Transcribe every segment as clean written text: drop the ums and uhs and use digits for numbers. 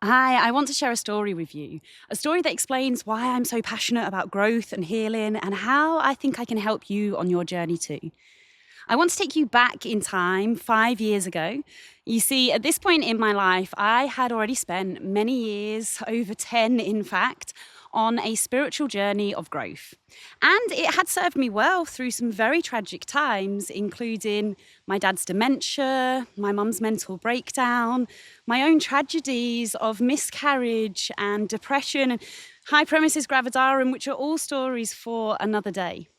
Hi, I want to share a story with you. A story that explains why I'm so passionate about growth and healing and how I think I can help you on your journey too. I want to take you back in time 5 years ago. You see, at this point in my life, I had already spent many years, over 10 in fact, on a spiritual journey of growth. And it had served me well through some very tragic times, including my dad's dementia, my mum's mental breakdown, my own tragedies of miscarriage and depression, and hyperemesis gravidarum, which are all stories for another day.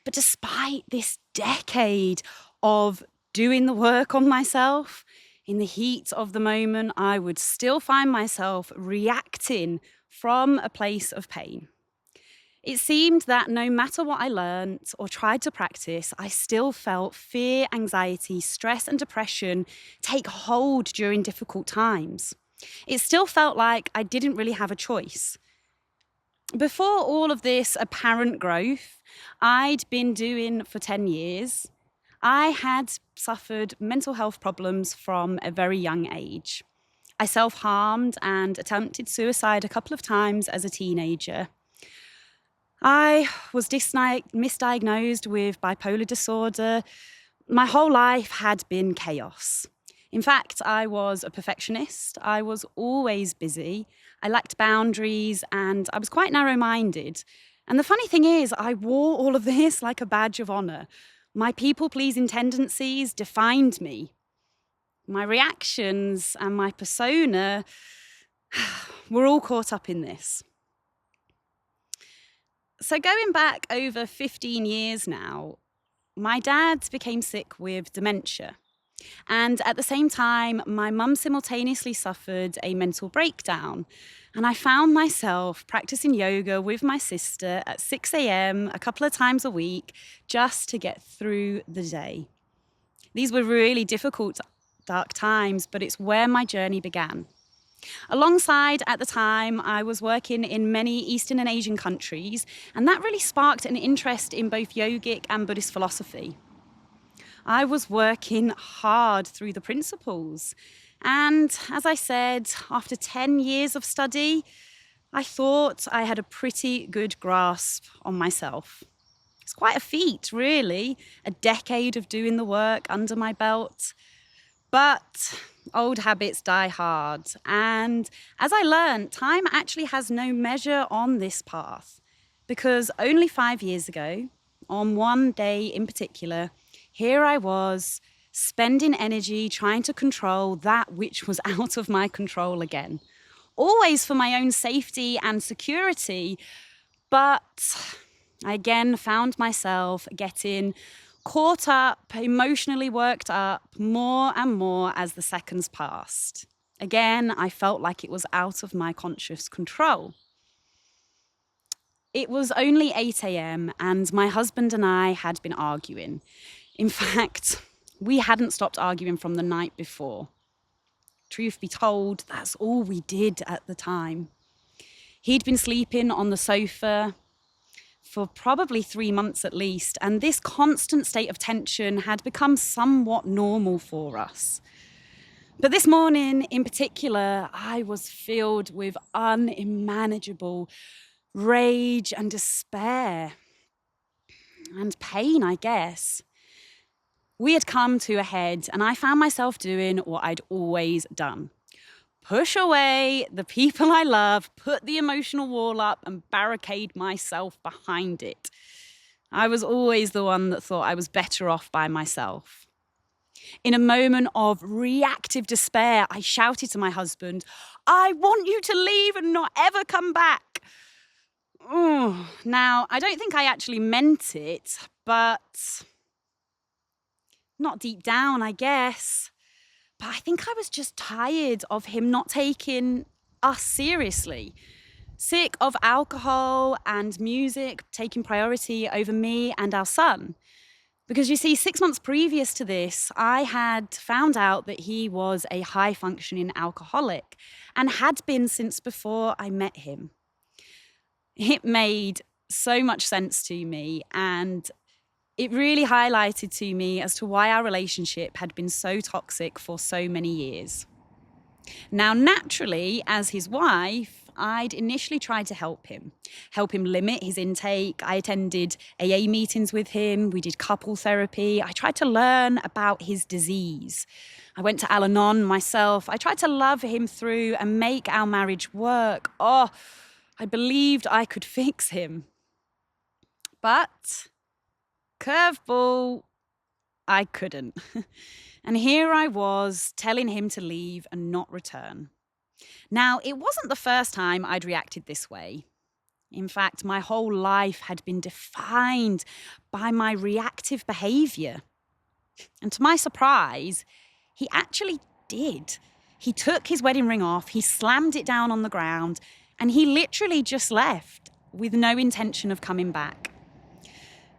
But despite this decade of doing the work on myself, in the heat of the moment, I would still find myself reacting from a place of pain. It seemed that no matter what I learnt or tried to practice, I still felt fear, anxiety, stress, and depression take hold during difficult times. It still felt like I didn't really have a choice. Before all of this apparent growth I'd been doing for 10 years, I had suffered mental health problems from a very young age. I self-harmed and attempted suicide a couple of times as a teenager. I was misdiagnosed with bipolar disorder. My whole life had been chaos. In fact, I was a perfectionist. I was always busy. I lacked boundaries and I was quite narrow-minded. And the funny thing is, I wore all of this like a badge of honor. My people-pleasing tendencies defined me. My reactions and my persona were all caught up in this. So going back over 15 years now, my dad became sick with dementia. And at the same time, my mum simultaneously suffered a mental breakdown. And I found myself practicing yoga with my sister at 6 a.m. a couple of times a week just to get through the day. These were really difficult, dark times, but it's where my journey began. Alongside, at the time, I was working in many Eastern and Asian countries, and that really sparked an interest in both yogic and Buddhist philosophy. I was working hard through the principles. And as I said, after 10 years of study, I thought I had a pretty good grasp on myself. It's quite a feat, really, a decade of doing the work under my belt. But old habits die hard. And as I learned, time actually has no measure on this path. Because only 5 years ago, on one day in particular, here I was, spending energy trying to control that which was out of my control again. Always for my own safety and security, but I again found myself getting caught up, emotionally worked up more and more as the seconds passed. Again, I felt like it was out of my conscious control. It was only 8 a.m. and my husband and I had been arguing. In fact, we hadn't stopped arguing from the night before. Truth be told, that's all we did at the time. He'd been sleeping on the sofa for probably 3 months at least, and this constant state of tension had become somewhat normal for us. But this morning in particular, I was filled with unmanageable rage and despair and pain, I guess. We had come to a head, and I found myself doing what I'd always done. Push away the people I love, put the emotional wall up, and barricade myself behind it. I was always the one that thought I was better off by myself. In a moment of reactive despair, I shouted to my husband, "I want you to leave and not ever come back." Now, I don't think I actually meant it, but not deep down, I guess. But I think I was just tired of him not taking us seriously. Sick of alcohol and music taking priority over me and our son. Because you see, 6 months previous to this, I had found out that he was a high-functioning alcoholic and had been since before I met him. It made so much sense to me, and it really highlighted to me as to why our relationship had been so toxic for so many years. Now, naturally, as his wife, I'd initially tried to help him limit his intake. I attended AA meetings with him. We did couple therapy. I tried to learn about his disease. I went to Al Anon myself. I tried to love him through and make our marriage work. Oh, I believed I could fix him. But, curveball, I couldn't. And here I was telling him to leave and not return. Now, it wasn't the first time I'd reacted this way. In fact, my whole life had been defined by my reactive behaviour. And to my surprise, he actually did. He took his wedding ring off, he slammed it down on the ground, and he literally just left with no intention of coming back.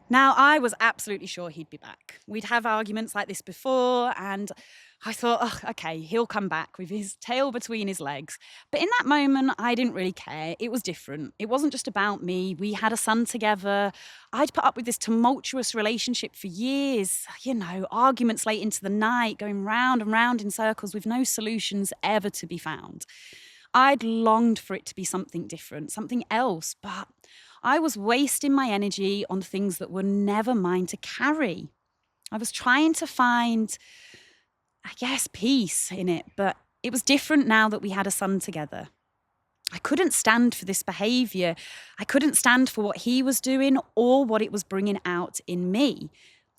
Now, I was absolutely sure he'd be back. We'd have arguments like this before, and I thought, oh, okay, he'll come back with his tail between his legs. But in that moment, I didn't really care. It was different. It wasn't just about me. We had a son together. I'd put up with this tumultuous relationship for years, arguments late into the night, going round and round in circles with no solutions ever to be found. I'd longed for it to be something different, something else, but I was wasting my energy on things that were never mine to carry. I was trying to find, peace in it, but it was different now that we had a son together. I couldn't stand for this behaviour. I couldn't stand for what he was doing or what it was bringing out in me.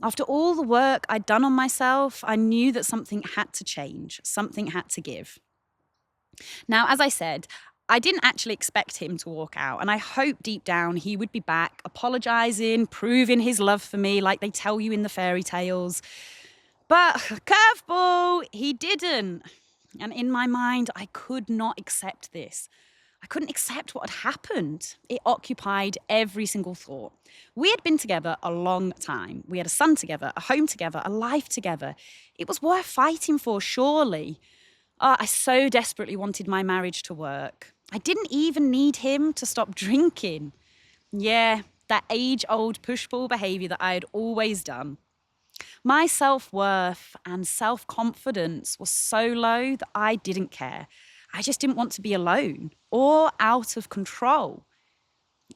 After all the work I'd done on myself, I knew that something had to change, something had to give. Now, as I said, I didn't actually expect him to walk out, and I hoped deep down he would be back, apologising, proving his love for me like they tell you in the fairy tales. But curveball, he didn't. And in my mind, I could not accept this. I couldn't accept what had happened. It occupied every single thought. We had been together a long time. We had a son together, a home together, a life together. It was worth fighting for, surely. I so desperately wanted my marriage to work. I didn't even need him to stop drinking. Yeah, that age-old push-pull behaviour that I had always done. My self-worth and self-confidence was so low that I didn't care. I just didn't want to be alone or out of control.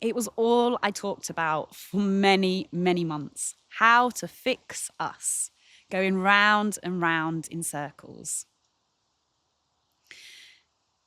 It was all I talked about for many, many months. How to fix us, going round and round in circles.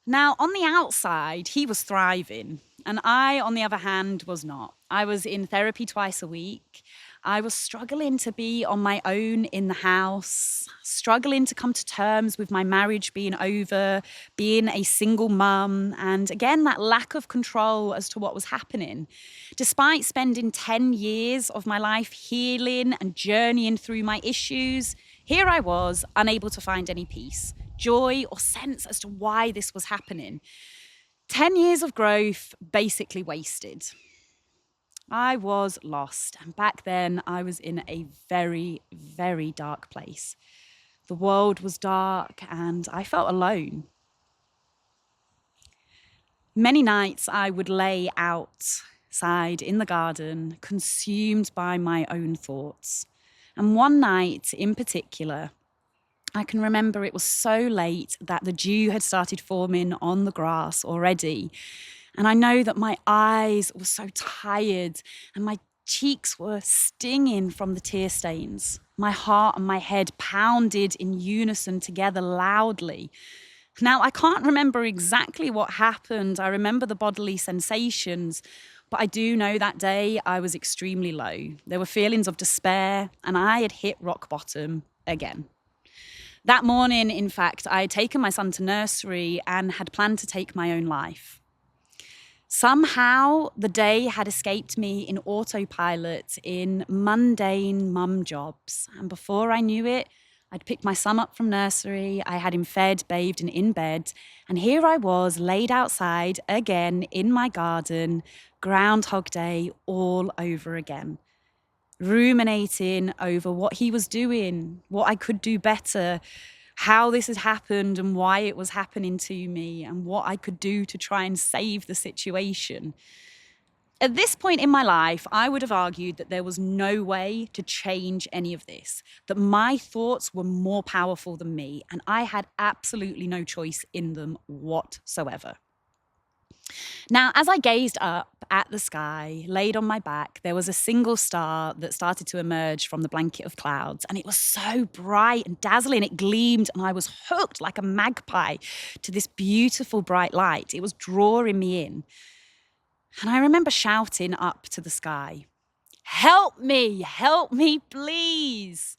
Now, on the outside, he was thriving, and I, on the other hand, was not. I was in therapy twice a week. I was struggling to be on my own in the house, struggling to come to terms with my marriage being over, being a single mum, and again, that lack of control as to what was happening. Despite spending 10 years of my life healing and journeying through my issues, here I was, unable to find any peace, joy, or sense as to why this was happening. 10 years of growth basically wasted. I was lost, and back then I was in a very, very dark place. The world was dark, and I felt alone. Many nights I would lay outside in the garden, consumed by my own thoughts. And one night in particular, I can remember it was so late that the dew had started forming on the grass already. And I know that my eyes were so tired and my cheeks were stinging from the tear stains. My heart and my head pounded in unison together loudly. Now, I can't remember exactly what happened. I remember the bodily sensations, but I do know that day I was extremely low. There were feelings of despair, and I had hit rock bottom again. That morning, in fact, I had taken my son to nursery and had planned to take my own life. Somehow, the day had escaped me in autopilot in mundane mum jobs. And before I knew it, I'd picked my son up from nursery, I had him fed, bathed and in bed, and here I was laid outside again in my garden, Groundhog Day all over again. Ruminating over what he was doing, what I could do better, how this had happened and why it was happening to me and what I could do to try and save the situation. At this point in my life, I would have argued that there was no way to change any of this, that my thoughts were more powerful than me, and I had absolutely no choice in them whatsoever. Now, as I gazed up at the sky, laid on my back, there was a single star that started to emerge from the blanket of clouds, and it was so bright and dazzling. It gleamed, and I was hooked like a magpie to this beautiful bright light. It was drawing me in. And I remember shouting up to the sky, help me, please.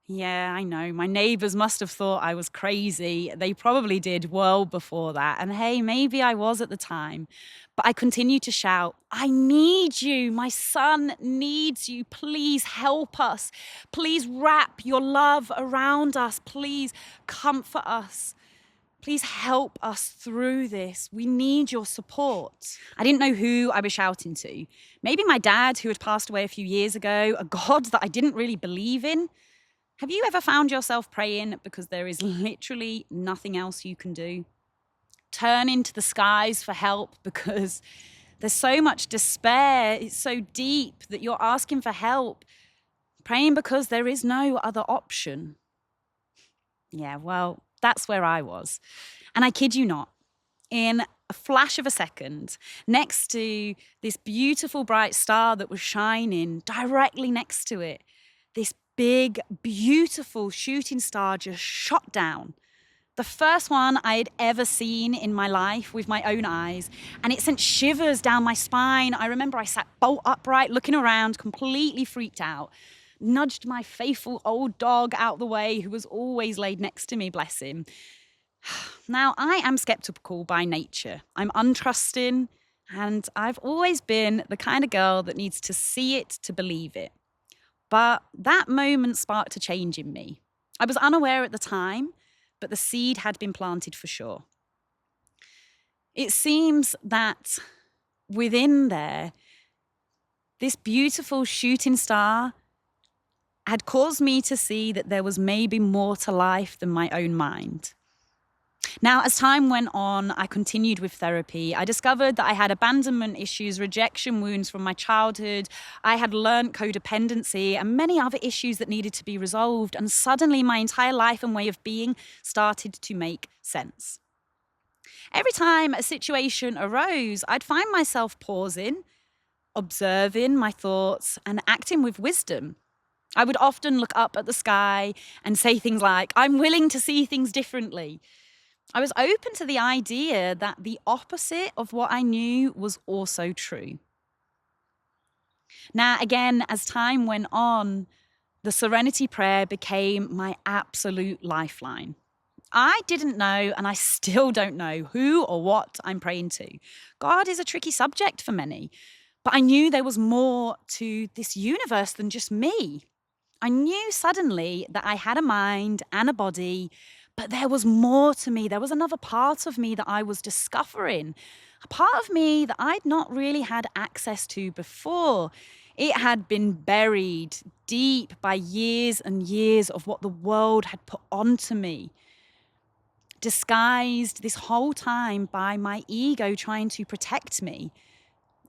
Yeah, I know. My neighbours must have thought I was crazy. They probably did well before that. And hey, maybe I was at the time. But I continued to shout, I need you. My son needs you. Please help us. Please wrap your love around us. Please comfort us. Please help us through this. We need your support. I didn't know who I was shouting to. Maybe my dad, who had passed away a few years ago, a God that I didn't really believe in. Have you ever found yourself praying because there is literally nothing else you can do? Turning to the skies for help because there's so much despair. It's so deep that you're asking for help. Praying because there is no other option. Yeah, well, that's where I was. And I kid you not, in a flash of a second, next to this beautiful bright star that was shining directly next to it, this big, beautiful shooting star just shot down. The first one I had ever seen in my life with my own eyes, and it sent shivers down my spine. I remember I sat bolt upright, looking around, completely freaked out, nudged my faithful old dog out the way, who was always laid next to me, bless him. Now, I am skeptical by nature. I'm untrusting, and I've always been the kind of girl that needs to see it to believe it. But that moment sparked a change in me. I was unaware at the time, but the seed had been planted for sure. It seems that within there, this beautiful shooting star had caused me to see that there was maybe more to life than my own mind. Now, as time went on, I continued with therapy. I discovered that I had abandonment issues, rejection wounds from my childhood. I had learnt codependency and many other issues that needed to be resolved. And suddenly my entire life and way of being started to make sense. Every time a situation arose, I'd find myself pausing, observing my thoughts, and acting with wisdom. I would often look up at the sky and say things like, I'm willing to see things differently. I was open to the idea that the opposite of what I knew was also true. Now, again, as time went on, the Serenity Prayer became my absolute lifeline. I didn't know, and I still don't know, who or what I'm praying to. God is a tricky subject for many, but I knew there was more to this universe than just me. I knew suddenly that I had a mind and a body, but there was more to me. There was another part of me that I was discovering, a part of me that I'd not really had access to before. It had been buried deep by years and years of what the world had put onto me, disguised this whole time by my ego trying to protect me.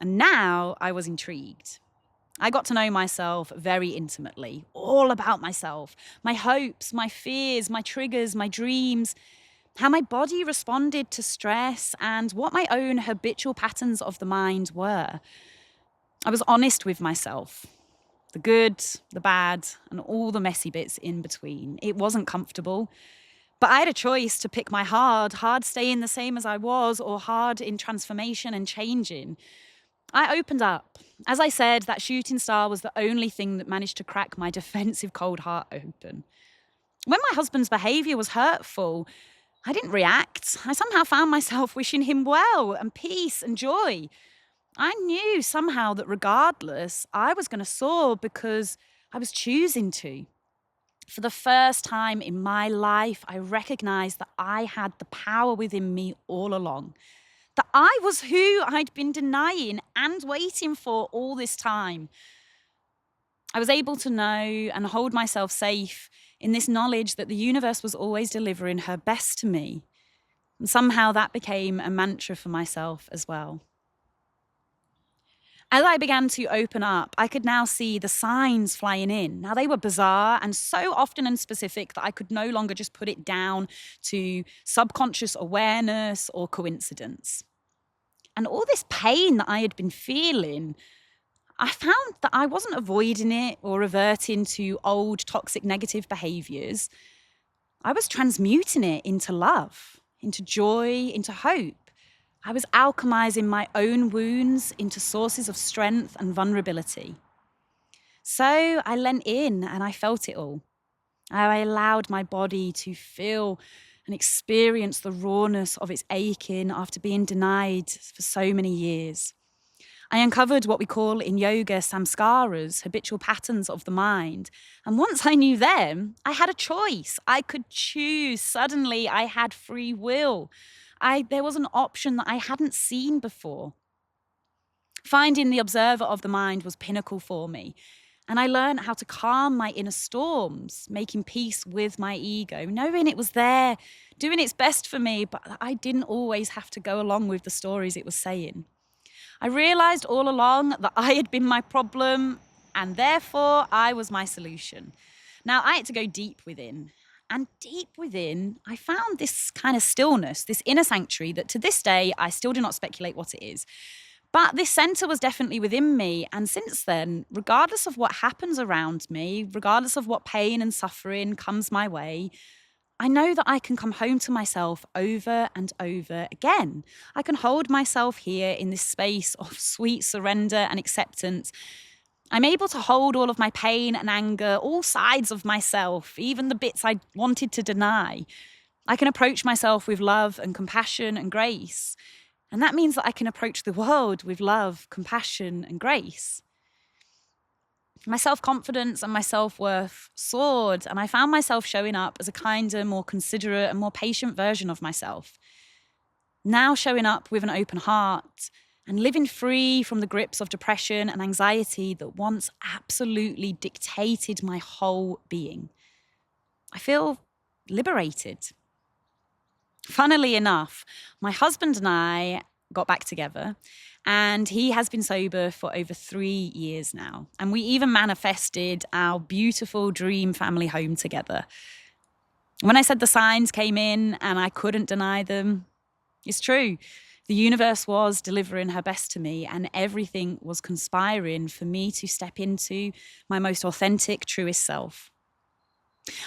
And now I was intrigued. I got to know myself very intimately, all about myself, my hopes, my fears, my triggers, my dreams, how my body responded to stress, and what my own habitual patterns of the mind were. I was honest with myself, the good, the bad, and all the messy bits in between. It wasn't comfortable, but I had a choice to pick my hard staying the same as I was, or hard in transformation and changing. I opened up. As I said, that shooting star was the only thing that managed to crack my defensive cold heart open. When my husband's behaviour was hurtful, I didn't react. I somehow found myself wishing him well and peace and joy. I knew somehow that regardless, I was going to soar because I was choosing to. For the first time in my life, I recognised that I had the power within me all along. That I was who I'd been denying and waiting for all this time. I was able to know and hold myself safe in this knowledge that the universe was always delivering her best to me. And somehow that became a mantra for myself as well. As I began to open up, I could now see the signs flying in. Now, they were bizarre and so often and specific that I could no longer just put it down to subconscious awareness or coincidence. And all this pain that I had been feeling, I found that I wasn't avoiding it or reverting to old toxic negative behaviors. I was transmuting it into love, into joy, into hope. I was alchemizing my own wounds into sources of strength and vulnerability. So I leant in and I felt it all. I allowed my body to feel and experience the rawness of its aching after being denied for so many years. I uncovered what we call in yoga samskaras, habitual patterns of the mind. And once I knew them, I had a choice. I could choose. Suddenly, I had free will. There was an option that I hadn't seen before. Finding the observer of the mind was pinnacle for me. And I learned how to calm my inner storms, making peace with my ego, knowing it was there, doing its best for me, but I didn't always have to go along with the stories it was saying. I realized all along that I had been my problem, and therefore I was my solution. Now, I had to go deep within. And deep within, I found this kind of stillness, this inner sanctuary that to this day, I still do not speculate what it is. But this center was definitely within me. And since then, regardless of what happens around me, regardless of what pain and suffering comes my way, I know that I can come home to myself over and over again. I can hold myself here in this space of sweet surrender and acceptance. I'm able to hold all of my pain and anger, all sides of myself, even the bits I wanted to deny. I can approach myself with love and compassion and grace. And that means that I can approach the world with love, compassion, and grace. My self-confidence and my self-worth soared, and I found myself showing up as a kinder, more considerate, and more patient version of myself. Now showing up with an open heart and living free from the grips of depression and anxiety that once absolutely dictated my whole being. I feel liberated. Funnily enough, my husband and I got back together, and he has been sober for over 3 years now. And we even manifested our beautiful dream family home together. When I said the signs came in and I couldn't deny them, it's true. The universe was delivering her best to me, and everything was conspiring for me to step into my most authentic, truest self.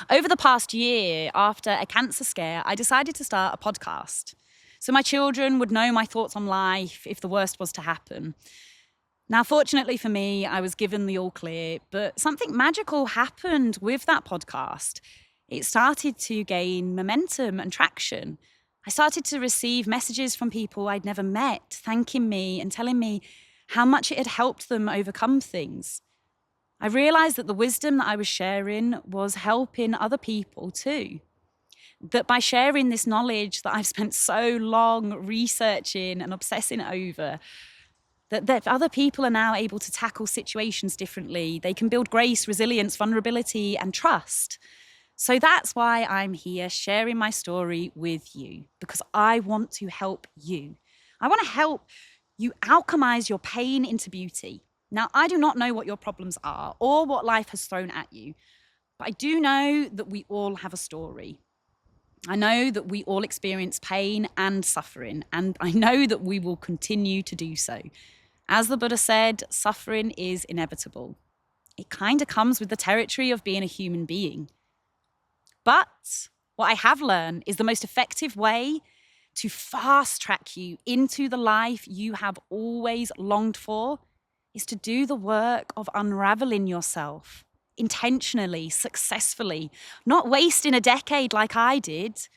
Over the past year, after a cancer scare, I decided to start a podcast. So my children would know my thoughts on life if the worst was to happen. Now, fortunately for me, I was given the all clear, but something magical happened with that podcast. It started to gain momentum and traction. I started to receive messages from people I'd never met, thanking me and telling me how much it had helped them overcome things. I realized that the wisdom that I was sharing was helping other people too. That by sharing this knowledge that I've spent so long researching and obsessing over, that other people are now able to tackle situations differently. They can build grace, resilience, vulnerability, and trust. So that's why I'm here sharing my story with you, because I want to help you. I want to help you alchemize your pain into beauty. Now, I do not know what your problems are or what life has thrown at you, but I do know that we all have a story. I know that we all experience pain and suffering, and I know that we will continue to do so. As the Buddha said, suffering is inevitable. It kind of comes with the territory of being a human being. But what I have learned is the most effective way to fast track you into the life you have always longed for is to do the work of unraveling yourself intentionally, successfully, not wasting a decade like I did.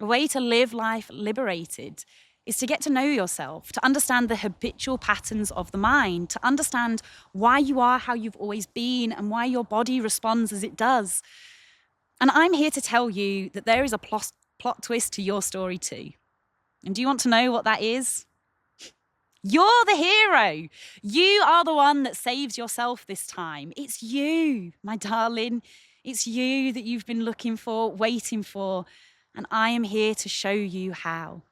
A way to live life liberated is to get to know yourself, to understand the habitual patterns of the mind, to understand why you are how you've always been and why your body responds as it does. And I'm here to tell you that there is a plot twist to your story too. And do you want to know what that is? You're the hero. You are the one that saves yourself this time. It's you, my darling. It's you that you've been looking for, waiting for, and I am here to show you how.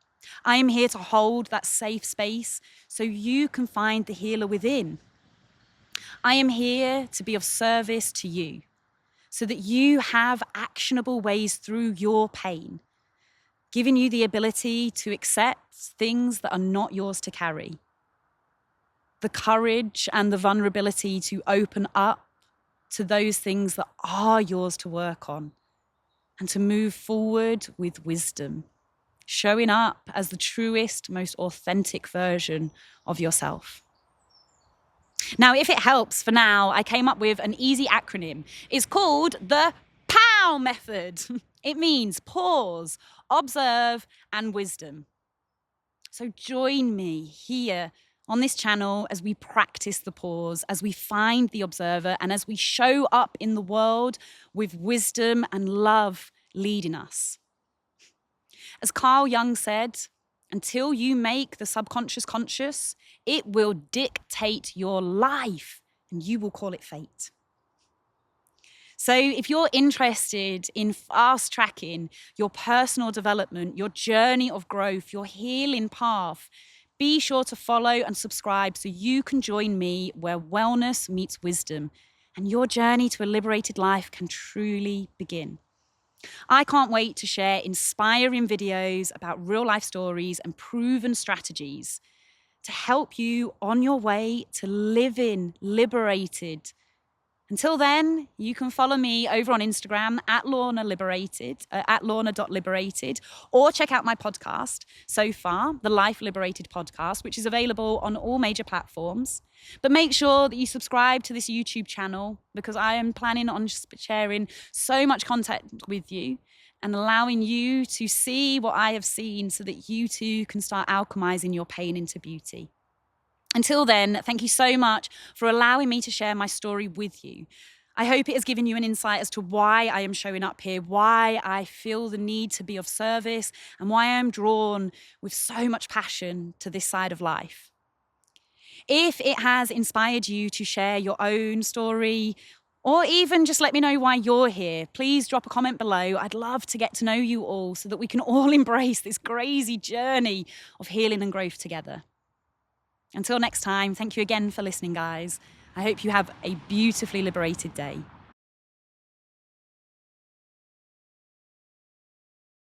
I am here to hold that safe space so you can find the healer within. I am here to be of service to you so that you have actionable ways through your pain, giving you the ability to accept things that are not yours to carry, the courage and the vulnerability to open up to those things that are yours to work on, and to move forward with wisdom, showing up as the truest, most authentic version of yourself. Now, if it helps for now, I came up with an easy acronym. It's called the POW method. It means pause, observe, and wisdom. So join me here on this channel as we practice the pause, as we find the observer, and as we show up in the world with wisdom and love leading us. As Carl Jung said, until you make the subconscious conscious, it will dictate your life and you will call it fate. So if you're interested in fast tracking your personal development, your journey of growth, your healing path, be sure to follow and subscribe so you can join me where wellness meets wisdom and your journey to a liberated life can truly begin. I can't wait to share inspiring videos about real life stories and proven strategies to help you on your way to living liberated. Until then, you can follow me over on Instagram at Lorna.liberated, or check out my podcast so far, the Life Liberated podcast, which is available on all major platforms. But make sure that you subscribe to this YouTube channel because I am planning on sharing so much content with you and allowing you to see what I have seen so that you too can start alchemizing your pain into beauty. Until then, thank you so much for allowing me to share my story with you. I hope it has given you an insight as to why I am showing up here, why I feel the need to be of service, and why I am drawn with so much passion to this side of life. If it has inspired you to share your own story, or even just let me know why you're here, please drop a comment below. I'd love to get to know you all so that we can all embrace this crazy journey of healing and growth together. Until next time, thank you again for listening, guys. I hope you have a beautifully liberated day.